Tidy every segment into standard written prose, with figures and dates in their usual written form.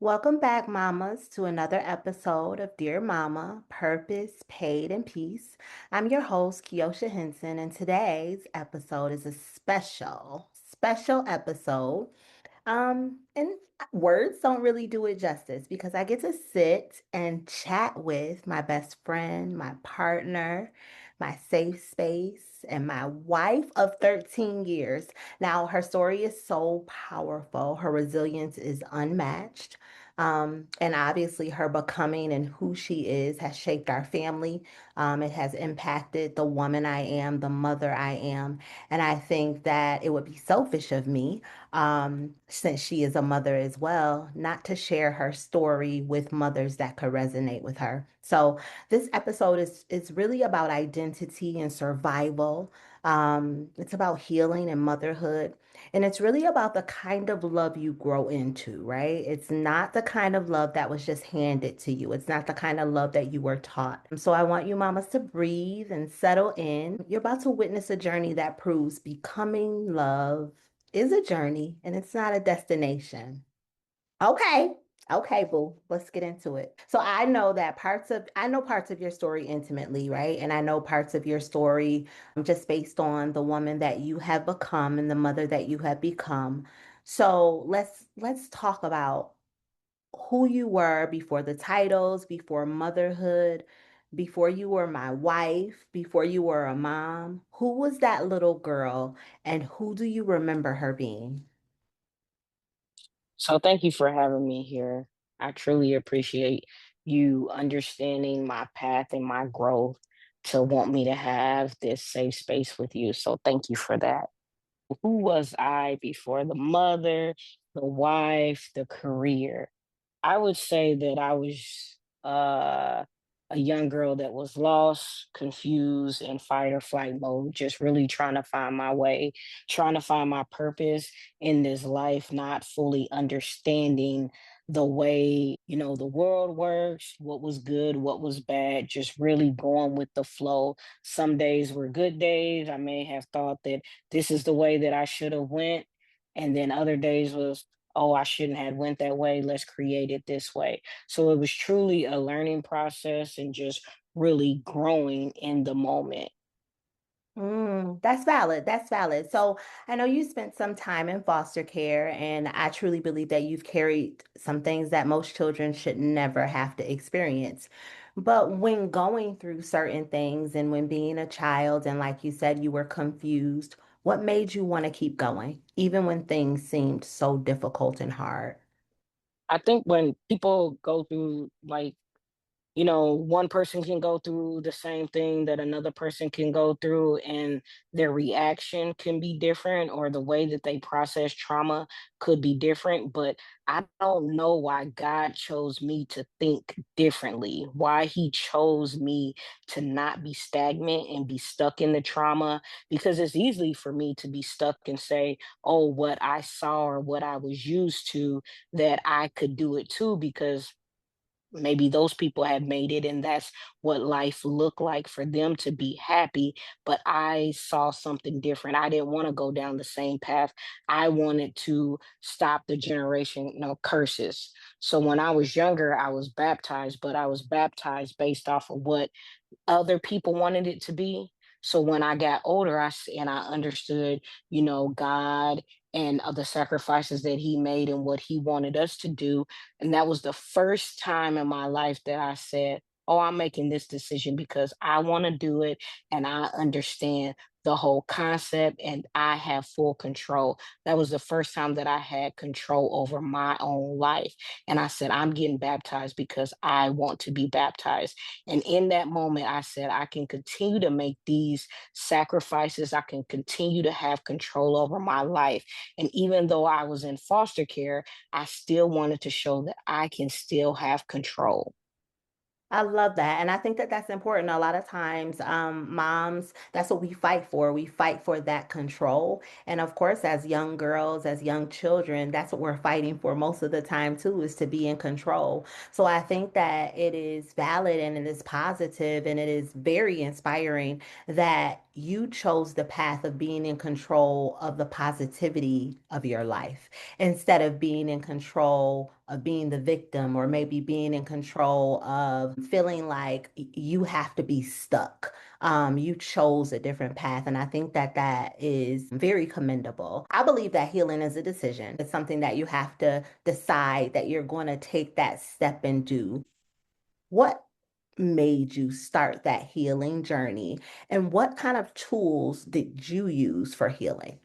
Welcome back, mamas, to another episode of Dear Mama, Purpose, Paid, and Peace. I'm your host, Kiosha Henson, and today's episode is a special episode. And words don't really do it justice because I get to sit and chat with my best friend, my partner, my safe space, and my wife of 13 years. Now, her story is so powerful. Her resilience is unmatched. And obviously, her becoming and who she is has shaped our family. It has impacted the woman I am, the mother I am. And I think that it would be selfish of me, since she is a mother as well, not to share her story with mothers that could resonate with her. So this episode is really about identity and survival. It's about healing and motherhood. And it's really about the kind of love you grow into, right? It's not the kind of love that was just handed to you. It's not the kind of love that you were taught. So I want you mamas to breathe and settle in. You're about to witness a journey that proves becoming love is a journey and it's not a destination. Okay. Okay, boo. Let's get into it. So I know parts of your story intimately, right? And I know parts of your story just based on the woman that you have become and the mother that you have become. So let's talk about who you were before the titles, before motherhood, before you were my wife, before you were a mom. Who was that little girl and who do you remember her being? So thank you for having me here. I truly appreciate you understanding my path and my growth to want me to have this safe space with you. So thank you for that. Who was I before the mother, the wife, the career? I would say that I was a young girl that was lost, confused, in fight or flight mode, just really trying to find my way, trying to find my purpose in this life, not fully understanding the way, the world works, what was good, what was bad, just really going with the flow. Some days were good days. I may have thought that this is the way that I should have went. And then other days was, oh, I shouldn't have went that way. Let's create it this way. So it was truly a learning process and just really growing in the moment. That's valid. That's valid. So I know you spent some time in foster care, and I truly believe that you've carried some things that most children should never have to experience. But when going through certain things and when being a child, and like you said, you were confused, what made you want to keep going, even when things seemed so difficult and hard? I think when people go through like one person can go through the same thing that another person can go through, and their reaction can be different, or the way that they process trauma could be different. But I don't know why God chose me to think differently, why He chose me to not be stagnant and be stuck in the trauma, because it's easy for me to be stuck and say, oh, what I saw or what I was used to, that I could do it too, because maybe those people have made it and that's what life looked like for them to be happy. But I saw something different. I didn't want to go down the same path. I wanted to stop the generation, curses. So when I was younger, I was baptized, but I was baptized based off of what other people wanted it to be. So when I got older, and I understood, God and the sacrifices that He made and what He wanted us to do. And that was the first time in my life that I said, oh, I'm making this decision because I want to do it and I understand the whole concept and I have full control. That was the first time that I had control over my own life. And I said, I'm getting baptized because I want to be baptized. And in that moment, I said, I can continue to make these sacrifices. I can continue to have control over my life. And even though I was in foster care, I still wanted to show that I can still have control. I love that. And I think that that's important. A lot of times, moms, that's what we fight for. We fight for that control. And of course, as young girls, as young children, that's what we're fighting for most of the time, too, is to be in control. So I think that it is valid and it is positive and it is very inspiring that you chose the path of being in control of the positivity of your life instead of being in control of being the victim or maybe being in control of feeling like you have to be stuck. You chose a different path, and I think that that is very commendable. I believe that healing is a decision. It's something that you have to decide that you're going to take that step and do. What made you start that healing journey, and what kind of tools did you use for healing?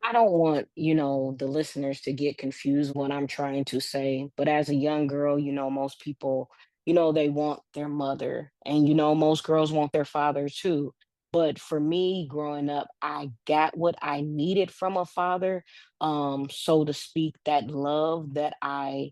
I don't want, the listeners to get confused what I'm trying to say. But as a young girl, most people, they want their mother. And, most girls want their father too. But for me, growing up, I got what I needed from a father, so to speak, that love that I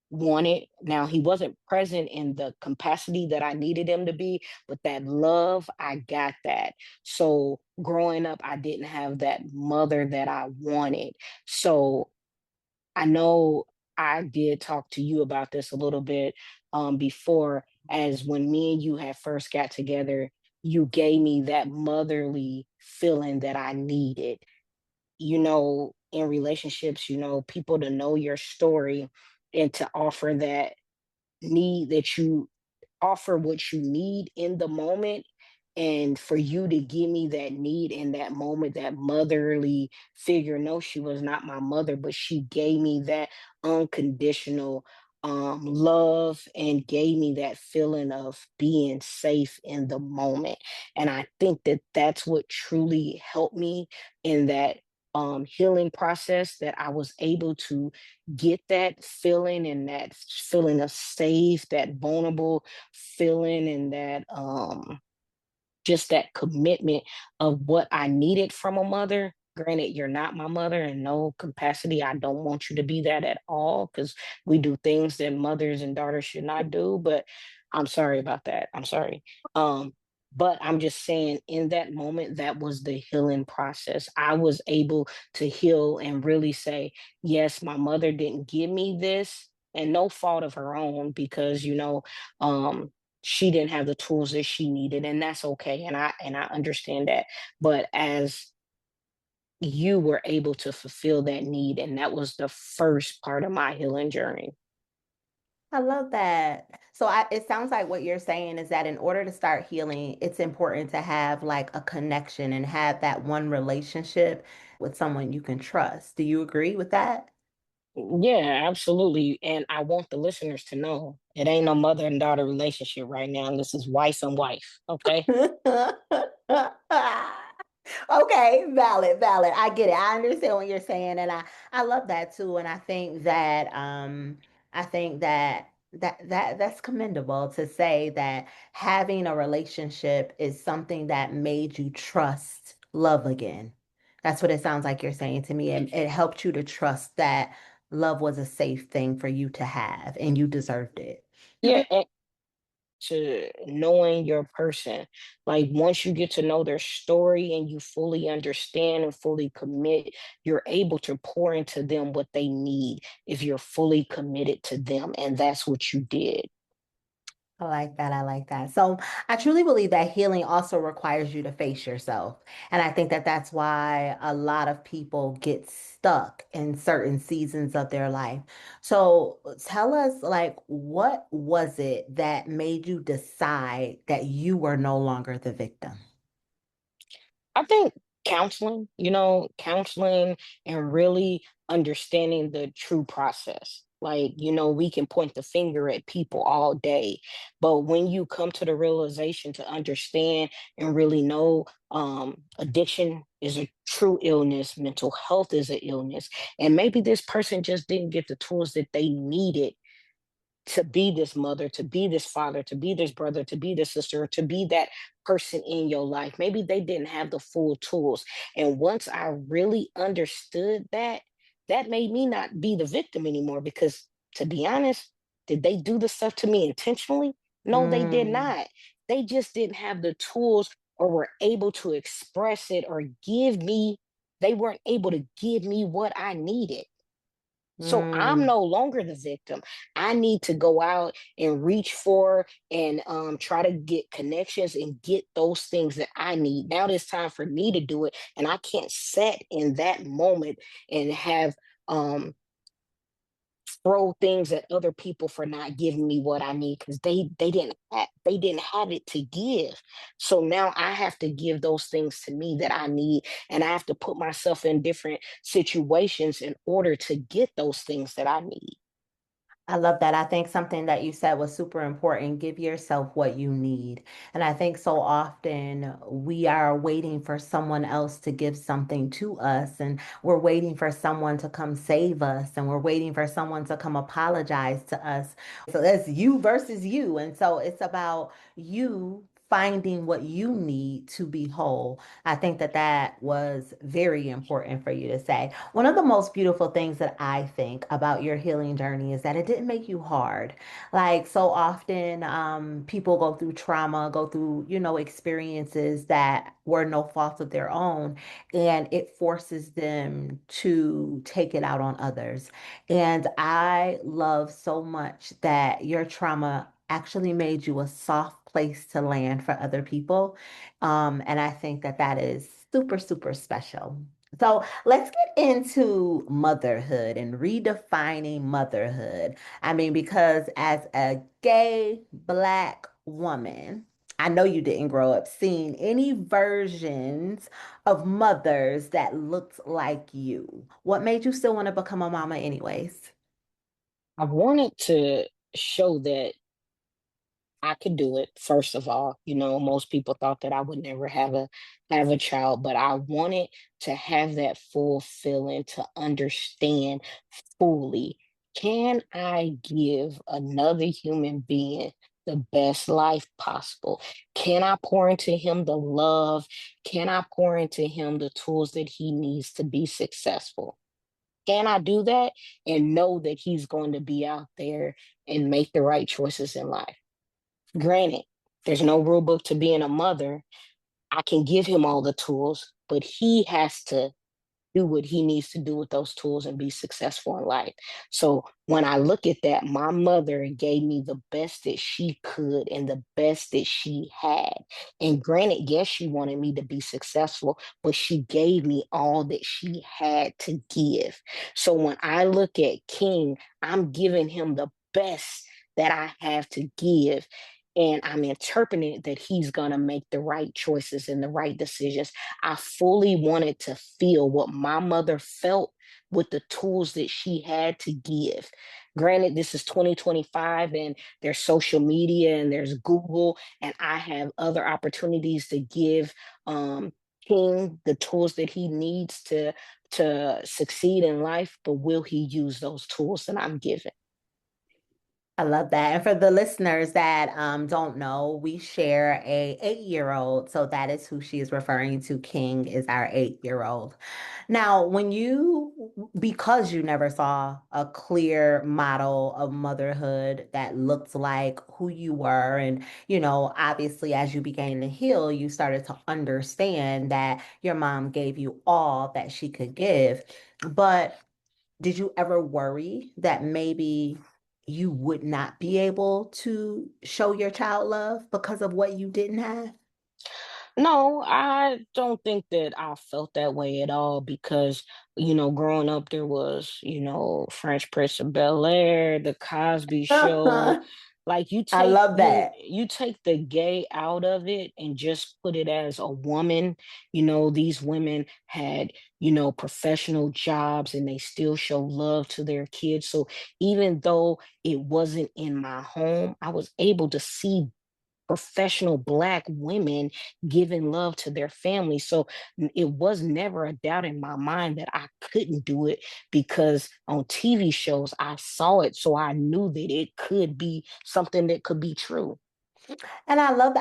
wanted. Now, he wasn't present in the capacity that I needed him to be, but that love, I got that. So growing up, I didn't have that mother that I wanted. So I know I did talk to you about this a little bit before, as when me and you had first got together, you gave me that motherly feeling that I needed. In relationships, people to know your story and to offer that need that you offer what you need in the moment, and for you to give me that need in that moment, that motherly figure. No, she was not my mother, but she gave me that unconditional love and gave me that feeling of being safe in the moment. And I think that that's what truly helped me in that healing process, that I was able to get that feeling and that feeling of safe, that vulnerable feeling, and that just that commitment of what I needed from a mother. Granted, you're not my mother in no capacity. I don't want you to be that at all, because we do things that mothers and daughters should not do. But I'm sorry about that. I'm sorry. Um, but I'm just saying, in that moment, that was the healing process. I was able to heal and really say, yes, my mother didn't give me this, and no fault of her own, because, um, she didn't have the tools that she needed, and that's okay, and I understand that. But as you were able to fulfill that need, and that was the first part of my healing journey. I love that. It sounds like what you're saying is that in order to start healing, it's important to have like a connection and have that one relationship with someone you can trust. Do you agree with that? Yeah, absolutely. And I want the listeners to know it ain't no mother and daughter relationship right now. This is wife and wife. Okay. Okay, valid, valid. I get it. I understand what you're saying, and I love that too. And I think that that's commendable to say that having a relationship is something that made you trust love again. That's what it sounds like you're saying to me. And it helped you to trust that love was a safe thing for you to have and you deserved it. Yeah. To knowing your person. Like, once you get to know their story and you fully understand and fully commit, you're able to pour into them what they need if you're fully committed to them. And that's what you did. I like that. I like that. So I truly believe that healing also requires you to face yourself. And I think that that's why a lot of people get stuck in certain seasons of their life. So tell us, like, what was it that made you decide that you were no longer the victim? I think counseling, counseling and really understanding the true process. Like, we can point the finger at people all day, but when you come to the realization to understand and really know, addiction is a true illness, mental health is an illness, and maybe this person just didn't get the tools that they needed to be this mother, to be this father, to be this brother, to be this sister, to be that person in your life. Maybe they didn't have the full tools. And once I really understood that, that made me not be the victim anymore. Because, to be honest, did they do the stuff to me intentionally? No, they did Mm, not. They just didn't have the tools, or were able to express it, or give me, they weren't able to give me what I needed. So I'm mm. no longer the victim. I need to go out and reach for, and try to get connections and get those things that I need. Now it's time for me to do it. And I can't sit in that moment and have um, throw things at other people for not giving me what I need because they didn't have it to give. So now I have to give those things to me that I need, and I have to put myself in different situations in order to get those things that I need. I love that. I think something that you said was super important. Give yourself what you need. And I think so often we are waiting for someone else to give something to us, and we're waiting for someone to come save us, and we're waiting for someone to come apologize to us. So that's you versus you. And so it's about you finding what you need to be whole. I think that that was very important for you to say. One of the most beautiful things that I think about your healing journey is that it didn't make you hard. Like so often, people go through trauma, go through, experiences that were no fault of their own, and it forces them to take it out on others. And I love so much that your trauma actually made you a soft place to land for other people. And I think that that is super, super special. So let's get into motherhood and redefining motherhood. I mean, because as a gay Black woman, I know you didn't grow up seeing any versions of mothers that looked like you. What made you still want to become a mama, anyways? I wanted to show that I could do it. First of all, most people thought that I would never have a child, but I wanted to have that full feeling to understand fully, can I give another human being the best life possible? Can I pour into him the love? Can I pour into him the tools that he needs to be successful? Can I do that and know that he's going to be out there and make the right choices in life? Granted, there's no rule book to being a mother. I can give him all the tools, but he has to do what he needs to do with those tools and be successful in life. So when I look at that, my mother gave me the best that she could and the best that she had. And granted, yes, she wanted me to be successful, but she gave me all that she had to give. So when I look at King, I'm giving him the best that I have to give. And I'm interpreting that he's going to make the right choices and the right decisions. I fully wanted to feel what my mother felt with the tools that she had to give. Granted, this is 2025 and there's social media and there's Google, and I have other opportunities to give um, King the tools that he needs to succeed in life, but will he use those tools that I'm giving? I love that. And for the listeners that don't know, we share a 8-year-old. So that is who she is referring to. King is our 8-year-old. Now, because you never saw a clear model of motherhood that looked like who you were, and, obviously as you began to heal, you started to understand that your mom gave you all that she could give. But did you ever worry that maybe you would not be able to show your child love because of what you didn't have? No, I don't think that I felt that way at all because, growing up there was, French Prince of Bel-Air, The Cosby Show. I Like love that. you take the gay out of it and just put it as a woman. These women had, professional jobs and they still show love to their kids. So even though it wasn't in my home, I was able to see professional Black women giving love to their family. So it was never a doubt in my mind that I couldn't do it because on TV shows I saw it. So I knew that it could be something that could be true. And I love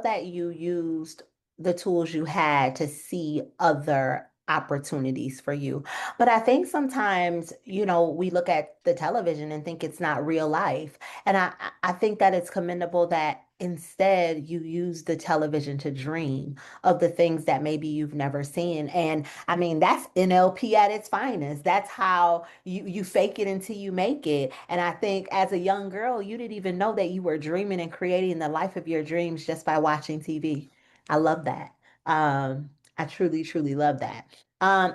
that you used the tools you had to see other opportunities for you. But I think sometimes, we look at the television and think it's not real life. And I think that it's commendable that instead you use the television to dream of the things that maybe you've never seen. And I mean, that's NLP at its finest. That's how you fake it until you make it. And I think as a young girl, you didn't even know that you were dreaming and creating the life of your dreams just by watching TV. I love that. I truly, truly love that. And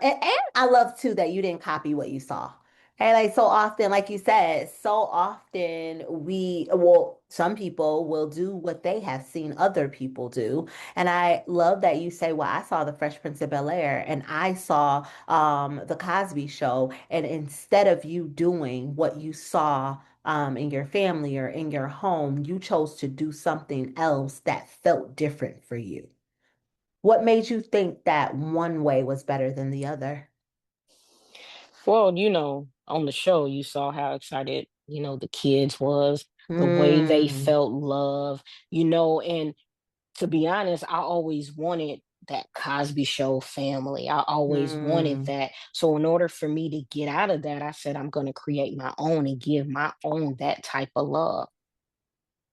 I love too that you didn't copy what you saw. And like so often, like you said, so often well, some people will do what they have seen other people do. And I love that you say, well, I saw the Fresh Prince of Bel-Air and I saw the Cosby Show. And instead of you doing what you saw in your family or in your home, you chose to do something else that felt different for you. What made you think that one way was better than the other? Well, on the show, you saw how excited, the kids was, the way they Mm, felt love, and to be honest, I always wanted that Cosby Show family. I always wanted mm. that. So in order for me to get out of that, I said I'm going to create my own and give my own that type of love.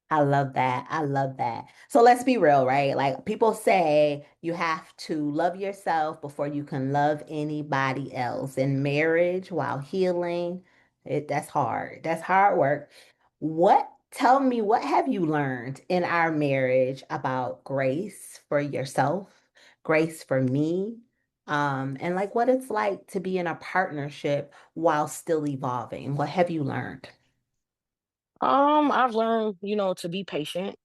I love that. I love that. So let's be real, right? Like people say you have to love yourself before you can love anybody else. In marriage, while healing, that's hard. That's hard work. Tell me, what have you learned in our marriage about grace for yourself, grace for me, and like what it's like to be in a partnership while still evolving? What have you learned? I've learned, to be patient.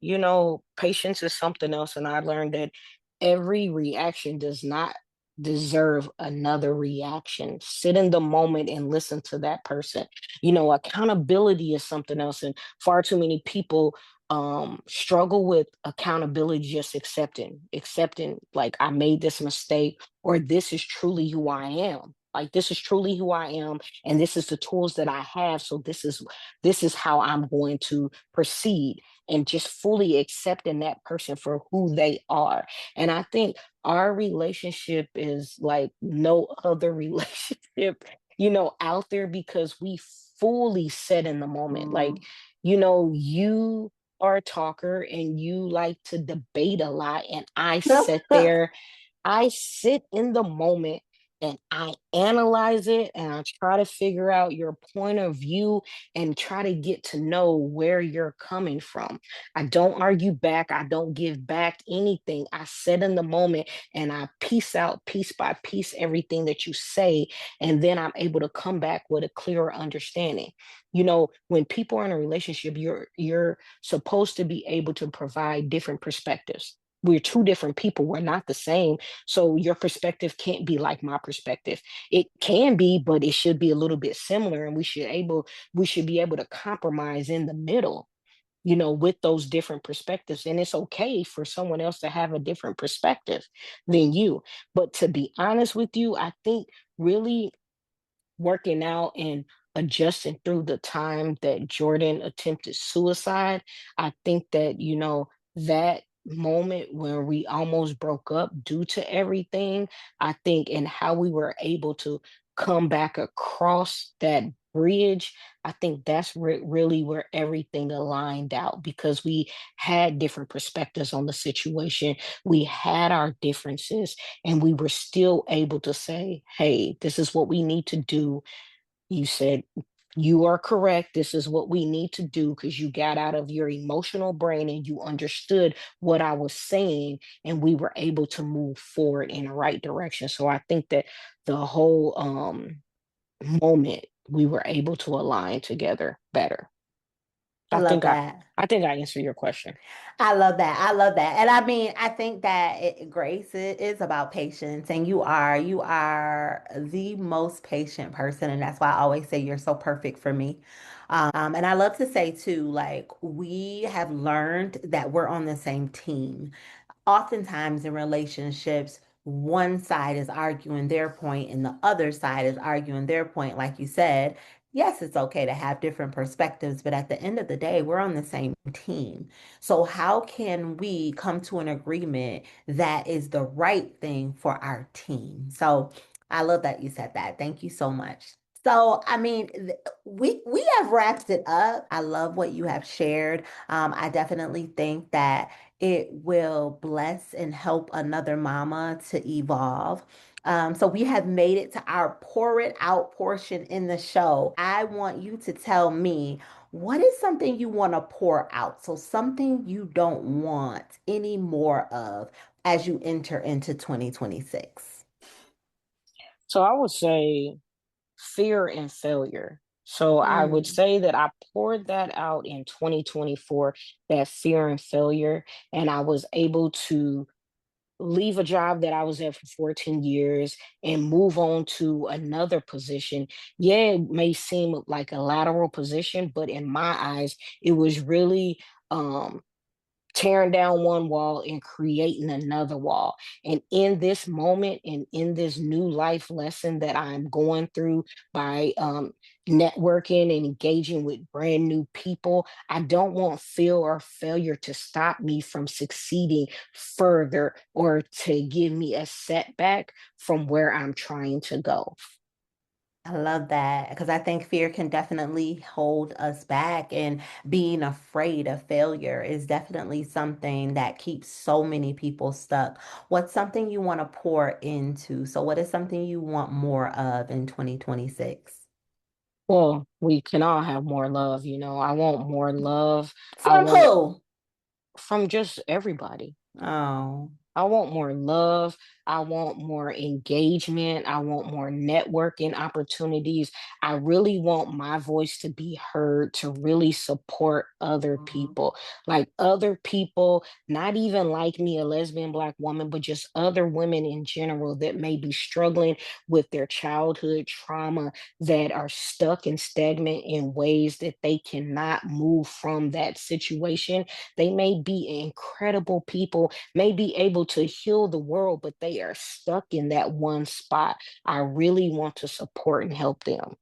Patience is something else, and I learned that every reaction does not deserve another reaction. Sit in the moment and listen to that person. Accountability is something else, and far too many people struggle with accountability, just accepting like I made this mistake, or this is truly who I am. Like this is truly who I am, and this is the tools that I have. So this is how I'm going to proceed, and just fully accepting that person for who they are. And I think our relationship is like no other relationship, out there, because we fully set in the moment. Like, Mm. you are a talker and you like to debate a lot, and I sit in the moment and I analyze it and I try to figure out your point of view and try to get to know where you're coming from. I don't argue back. I don't give back anything. I sit in the moment and I piece out piece by piece everything that you say. And then I'm able to come back with a clearer understanding. When people are in a relationship, you're supposed to be able to provide different perspectives. We're two different people. We're not the same, so your perspective can't be like my perspective. It can be, but it should be a little bit similar, and we should be able to compromise in the middle, with those different perspectives. And it's okay for someone else to have a different perspective than you. But to be honest with you, I think really working out and adjusting through the time that Jordan attempted suicide, I think that, that moment where we almost broke up due to everything, I think, and how we were able to come back across that bridge, I think that's really where everything aligned out, because we had different perspectives on the situation. We had our differences, and we were still able to say, hey, this is what we need to do. You said, you are correct. This is what we need to do, because you got out of your emotional brain and you understood what I was saying, and we were able to move forward in the right direction. So I think that the whole moment we were able to align together better. I I love think I that. I think I answered your question. I love that. I love that. And I mean, I think that grace is about patience, and you are the most patient person, and that's why I always say you're so perfect for me. And I love to say too, like we have learned that we're on the same team. Oftentimes in relationships, one side is arguing their point and the other side is arguing their point. Like you said, yes, it's okay to have different perspectives, but at the end of the day, we're on the same team. So, how can we come to an agreement that is the right thing for our team? So, I love that you said that. Thank you so much. So, I mean, we have wrapped it up. I love what you have shared. I definitely think that it will bless and help another mama to evolve. So we have made it to our pour it out portion in the show. I want you to tell me what is something you want to pour out. So something you don't want any more of as you enter into 2026. So I would say fear and failure. So I would Mm. say that I poured that out in 2024, that fear and failure, and I was able to leave a job that I was at for 14 years and move on to another position. Yeah, it may seem like a lateral position, but in my eyes, it was really um tearing down one wall and creating another wall. And in this moment and in this new life lesson that I'm going through by networking and engaging with brand new people, I don't want fear or failure to stop me from succeeding further or to give me a setback from where I'm trying to go. I love that because I think fear can definitely hold us back, and being afraid of failure is definitely something that keeps so many people stuck. What's something you want to pour into? So, what is something you want more of in 2026? Well, we can all have more love, I want more love. I From want who? from just everybody. Oh, I want more love. I want more engagement. I want more networking opportunities. I really want my voice to be heard to really support other people. Like other people, not even like me, a lesbian Black woman, but just other women in general that may be struggling with their childhood trauma, that are stuck and stagnant in ways that they cannot move from that situation. They may be incredible people, may be able to heal the world, but they are stuck in that one spot. I really want to support and help them.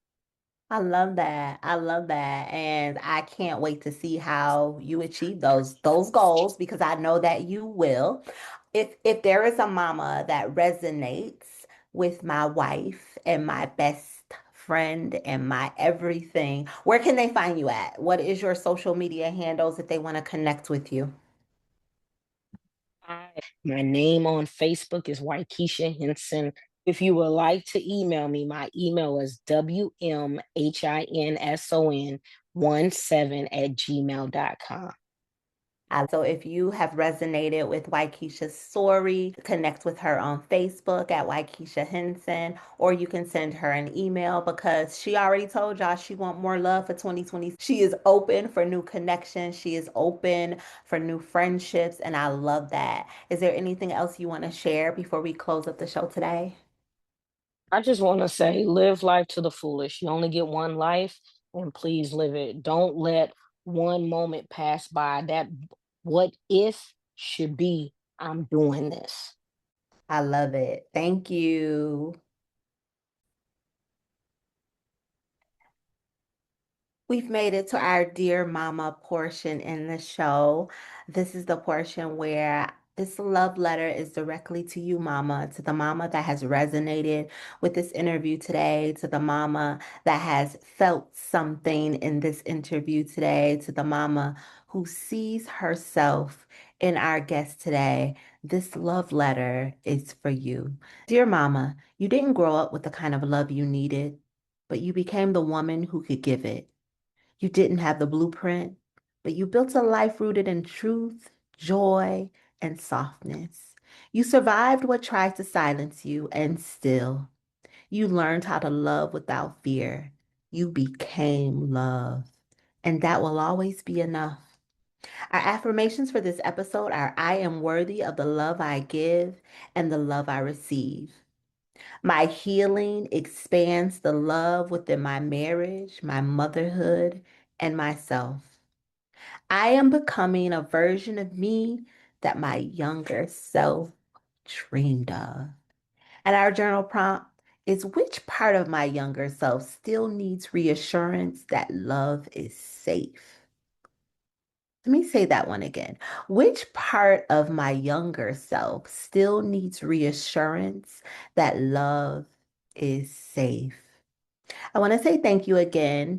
I love that. I love that. And I can't wait to see how you achieve those goals because I know that you will. If there is a mama that resonates with my wife and my best friend and my everything, where can they find you at? What is your social media handles if they want to connect with you? My name on Facebook is Waikisha Henson. If you would like to email me, my email is wmhinson17 So if you have resonated with Waikisha's story, connect with her on Facebook at Waikisha Henson, or you can send her an email because she already told y'all she want more love for 2020. She is open for new connections. She is open for new friendships, and I love that. Is there anything else you want to share before we close up the show today? I just want to say, live life to the fullest. You only get one life, and please live it. Don't let one moment pass by. That what if should be, I'm doing this. I love it. Thank you. We've made it to our Dear Mama portion in the show. This is the portion where this love letter is directly to you, Mama, to the mama that has resonated with this interview today, to the mama that has felt something in this interview today, to the mama who sees herself in our guest today. This love letter is for you. Dear Mama, you didn't grow up with the kind of love you needed, but you became the woman who could give it. You didn't have the blueprint, but you built a life rooted in truth, joy, and softness. You survived what tried to silence you, and still, you learned how to love without fear. You became love, and that will always be enough. Our affirmations for this episode are: I am worthy of the love I give and the love I receive. My healing expands the love within my marriage, my motherhood, and myself. I am becoming a version of me that my younger self dreamed of. And our journal prompt is: which part of my younger self still needs reassurance that love is safe? Let me say that one again. Which part of my younger self still needs reassurance that love is safe? I want to say thank you again